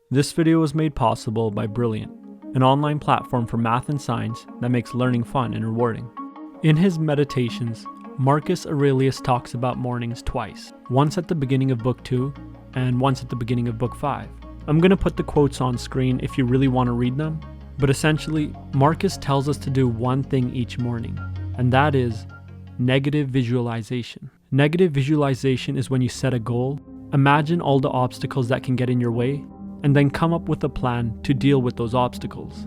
This video was made possible by Brilliant, an online platform for math and science that makes learning fun and rewarding. In his Meditations, Marcus Aurelius talks about mornings twice, once at the beginning of book 2 and once at the beginning of book 5. I'm going to put the quotes on screen if you really want to read them, but essentially, Marcus tells us to do one thing each morning, and that is negative visualization. Negative visualization is when you set a goal, imagine all the obstacles that can get in your way, and then come up with a plan to deal with those obstacles.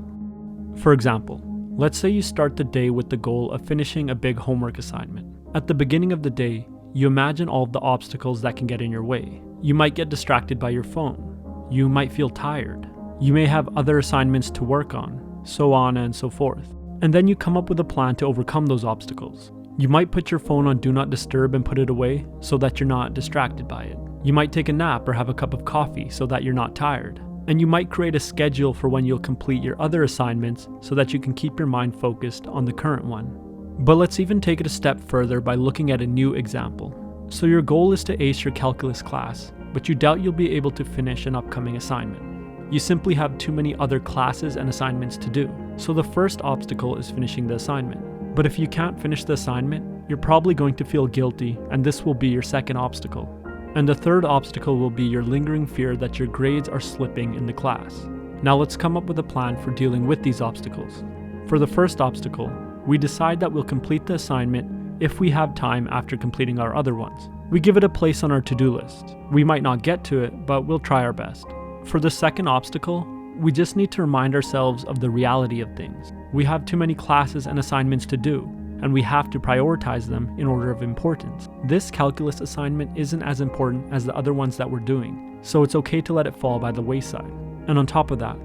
For example, let's say you start the day with the goal of finishing a big homework assignment. At the beginning of the day, you imagine all of the obstacles that can get in your way. You might get distracted by your phone. You might feel tired. You may have other assignments to work on, so on and so forth. And then you come up with a plan to overcome those obstacles. You might put your phone on Do Not Disturb and put it away so that you're not distracted by it. You might take a nap or have a cup of coffee so that you're not tired. And you might create a schedule for when you'll complete your other assignments so that you can keep your mind focused on the current one. But let's even take it a step further by looking at a new example. So your goal is to ace your calculus class, but you doubt you'll be able to finish an upcoming assignment. You simply have too many other classes and assignments to do. So the first obstacle is finishing the assignment. But if you can't finish the assignment, you're probably going to feel guilty, and this will be your second obstacle. And the third obstacle will be your lingering fear that your grades are slipping in the class. Now let's come up with a plan for dealing with these obstacles. For the first obstacle, we decide that we'll complete the assignment if we have time after completing our other ones. We give it a place on our to-do list. We might not get to it, but we'll try our best. For the second obstacle, we just need to remind ourselves of the reality of things. We have too many classes and assignments to do, and we have to prioritize them in order of importance. This calculus assignment isn't as important as the other ones that we're doing, so it's okay to let it fall by the wayside. And on top of that,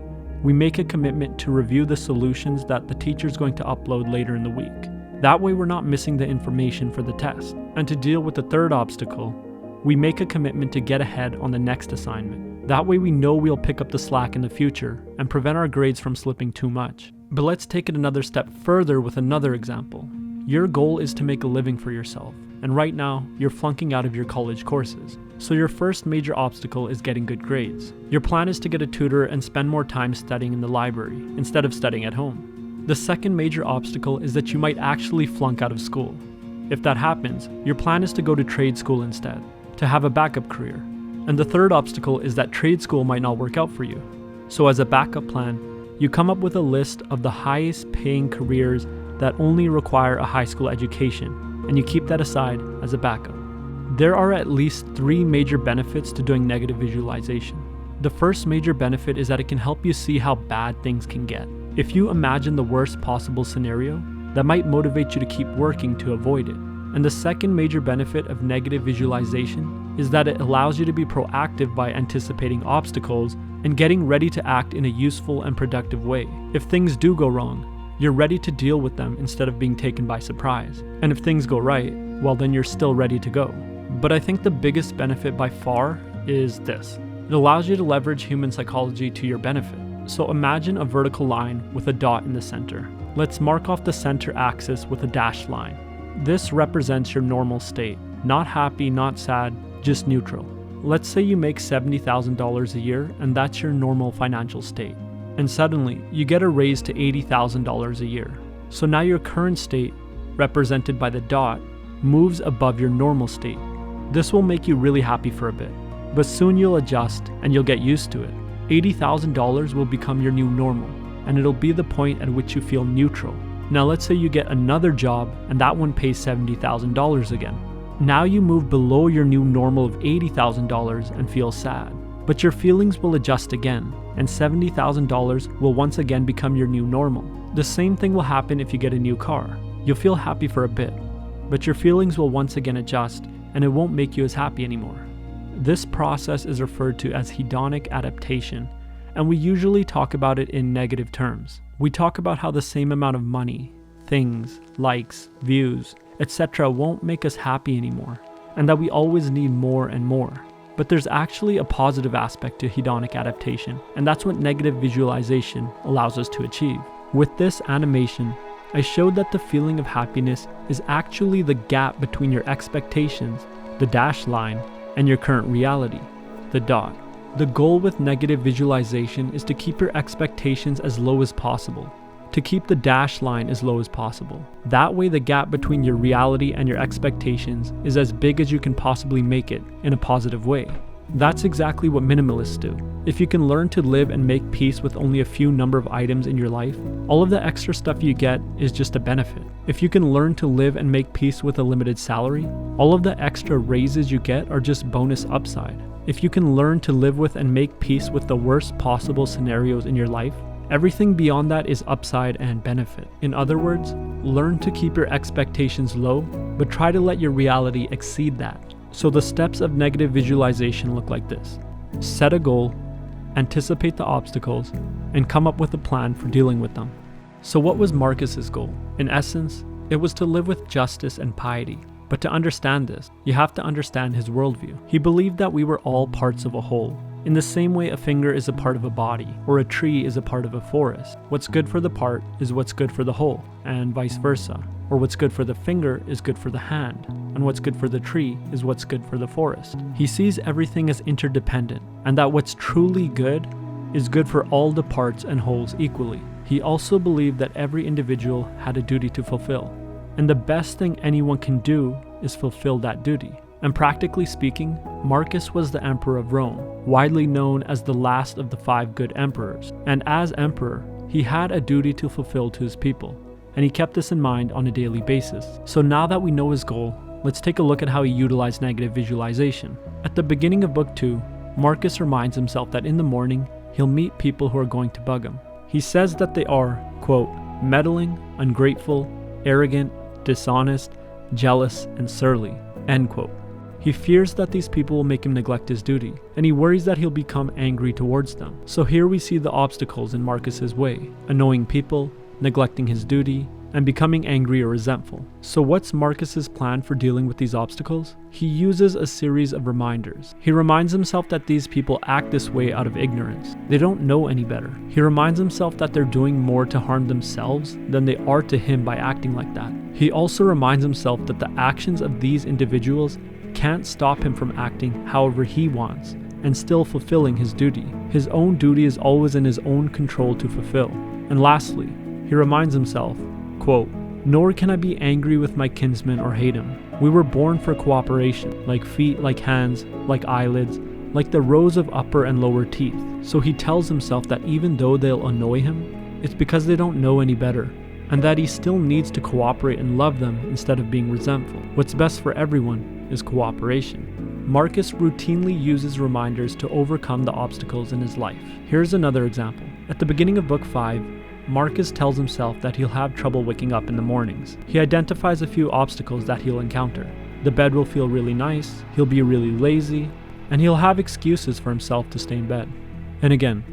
we make a commitment to review the solutions that the teacher's going to upload later in the week. That way we're not missing the information for the test. And to deal with the third obstacle, we make a commitment to get ahead on the next assignment. That way we know we'll pick up the slack in the future and prevent our grades from slipping too much. But let's take it another step further with another example. Your goal is to make a living for yourself, and right now, you're flunking out of your college courses. So your first major obstacle is getting good grades. Your plan is to get a tutor and spend more time studying in the library, instead of studying at home. The second major obstacle is that you might actually flunk out of school. If that happens, your plan is to go to trade school instead, to have a backup career. And the third obstacle is that trade school might not work out for you. So as a backup plan, you come up with a list of the highest paying careers that only require a high school education, and you keep that aside as a backup. There are at least 3 major benefits to doing negative visualization. The first major benefit is that it can help you see how bad things can get. If you imagine the worst possible scenario, that might motivate you to keep working to avoid it. And the second major benefit of negative visualization is that it allows you to be proactive by anticipating obstacles and getting ready to act in a useful and productive way. If things do go wrong, you're ready to deal with them instead of being taken by surprise. And if things go right, well then you're still ready to go. But I think the biggest benefit by far is this. It allows you to leverage human psychology to your benefit. So imagine a vertical line with a dot in the center. Let's mark off the center axis with a dashed line. This represents your normal state. Not happy, not sad, just neutral. Let's say you make $70,000 a year and that's your normal financial state. And suddenly, you get a raise to $80,000 a year. So now your current state, represented by the dot, moves above your normal state. This will make you really happy for a bit, but soon you'll adjust and you'll get used to it. $80,000 will become your new normal, and it'll be the point at which you feel neutral. Now let's say you get another job and that one pays $70,000 again. Now you move below your new normal of $80,000 and feel sad. But your feelings will adjust again, and $70,000 will once again become your new normal. The same thing will happen if you get a new car. You'll feel happy for a bit, but your feelings will once again adjust, and it won't make you as happy anymore. This process is referred to as hedonic adaptation, and we usually talk about it in negative terms. We talk about how the same amount of money, things, likes, views, etc. won't make us happy anymore, and that we always need more and more. But there's actually a positive aspect to hedonic adaptation, and that's what negative visualization allows us to achieve. With this animation, I showed that the feeling of happiness is actually the gap between your expectations, the dashed line, and your current reality, the dot. The goal with negative visualization is to keep your expectations as low as possible, to keep the dash line as low as possible. That way the gap between your reality and your expectations is as big as you can possibly make it in a positive way. That's exactly what minimalists do. If you can learn to live and make peace with only a few number of items in your life, all of the extra stuff you get is just a benefit. If you can learn to live and make peace with a limited salary, all of the extra raises you get are just bonus upside. If you can learn to live with and make peace with the worst possible scenarios in your life, everything beyond that is upside and benefit. In other words, learn to keep your expectations low, but try to let your reality exceed that. So the steps of negative visualization look like this. Set a goal, anticipate the obstacles, and come up with a plan for dealing with them. So what was Marcus's goal? In essence, it was to live with justice and piety. But to understand this, you have to understand his worldview. He believed that we were all parts of a whole. In the same way a finger is a part of a body, or a tree is a part of a forest. What's good for the part is what's good for the whole, and vice versa. Or what's good for the finger is good for the hand, and what's good for the tree is what's good for the forest. He sees everything as interdependent, and that what's truly good is good for all the parts and wholes equally. He also believed that every individual had a duty to fulfill, and the best thing anyone can do is fulfill that duty. And practically speaking, Marcus was the emperor of Rome, widely known as the last of the 5 good emperors. And as emperor, he had a duty to fulfill to his people, and he kept this in mind on a daily basis. So now that we know his goal, let's take a look at how he utilized negative visualization. At the beginning of book 2, Marcus reminds himself that in the morning, he'll meet people who are going to bug him. He says that they are, quote, meddling, ungrateful, arrogant, dishonest, jealous, and surly, end quote. He fears that these people will make him neglect his duty, and he worries that he'll become angry towards them. So here we see the obstacles in Marcus's way: annoying people, neglecting his duty, and becoming angry or resentful. So what's Marcus's plan for dealing with these obstacles? He uses a series of reminders. He reminds himself that these people act this way out of ignorance. They don't know any better. He reminds himself that they're doing more to harm themselves than they are to him by acting like that. He also reminds himself that the actions of these individuals can't stop him from acting however he wants and still fulfilling his duty. His own duty is always in his own control to fulfill. And lastly, he reminds himself, quote, nor can I be angry with my kinsman or hate him. We were born for cooperation, like feet, like hands, like eyelids, like the rows of upper and lower teeth. So he tells himself that even though they'll annoy him, it's because they don't know any better, and that he still needs to cooperate and love them instead of being resentful. What's best for everyone is cooperation. Marcus routinely uses reminders to overcome the obstacles in his life. Here's another example. At the beginning of book 5, Marcus tells himself that he'll have trouble waking up in the mornings. He identifies a few obstacles that he'll encounter. The bed will feel really nice, he'll be really lazy, and he'll have excuses for himself to stay in bed. And again,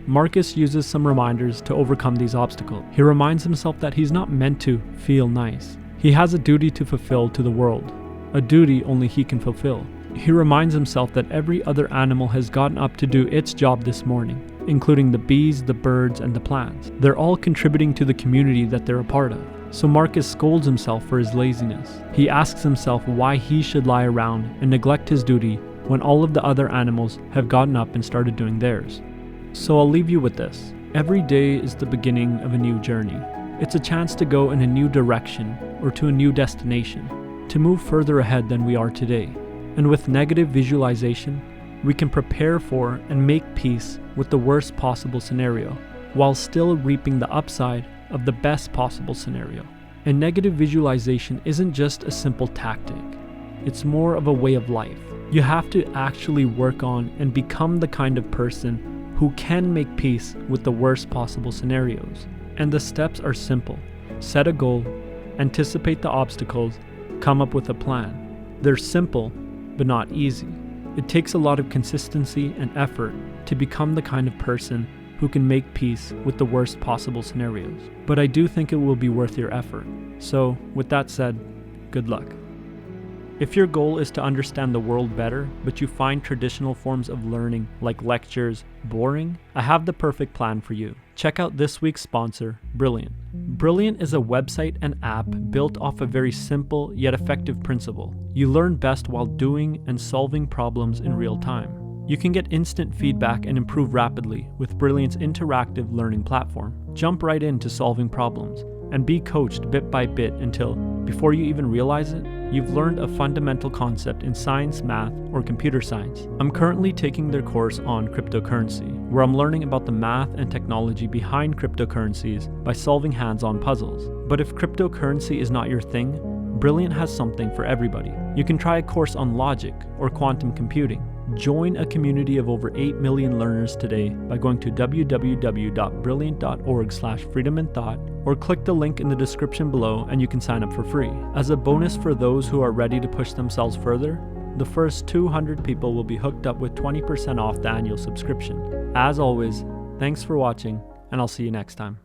Marcus uses some reminders to overcome these obstacles. He reminds himself that he's not meant to feel nice. He has a duty to fulfill to the world, a duty only he can fulfill. He reminds himself that every other animal has gotten up to do its job this morning, including the bees, the birds, and the plants. They're all contributing to the community that they're a part of. So Marcus scolds himself for his laziness. He asks himself why he should lie around and neglect his duty when all of the other animals have gotten up and started doing theirs. So I'll leave you with this. Every day is the beginning of a new journey. It's a chance to go in a new direction or to a new destination, to move further ahead than we are today. And with negative visualization, we can prepare for and make peace with the worst possible scenario, while still reaping the upside of the best possible scenario. And negative visualization isn't just a simple tactic. It's more of a way of life. You have to actually work on and become the kind of person who can make peace with the worst possible scenarios. And the steps are simple. Set a goal, anticipate the obstacles, come up with a plan. They're simple, but not easy. It takes a lot of consistency and effort to become the kind of person who can make peace with the worst possible scenarios. But I do think it will be worth your effort. So, with that said, good luck. If your goal is to understand the world better, but you find traditional forms of learning, like lectures, boring, I have the perfect plan for you. Check out this week's sponsor, Brilliant. Brilliant is a website and app built off a very simple yet effective principle. You learn best while doing and solving problems in real time. You can get instant feedback and improve rapidly with Brilliant's interactive learning platform. Jump right into solving problems and be coached bit by bit until, before you even realize it, you've learned a fundamental concept in science, math, or computer science. I'm currently taking their course on cryptocurrency, where I'm learning about the math and technology behind cryptocurrencies by solving hands-on puzzles. But if cryptocurrency is not your thing, Brilliant has something for everybody. You can try a course on logic or quantum computing. Join a community of over 8 million learners today by going to www.brilliant.org/freedominthought or click the link in the description below and you can sign up for free. As a bonus for those who are ready to push themselves further, the first 200 people will be hooked up with 20% off the annual subscription. As always, thanks for watching, and I'll see you next time.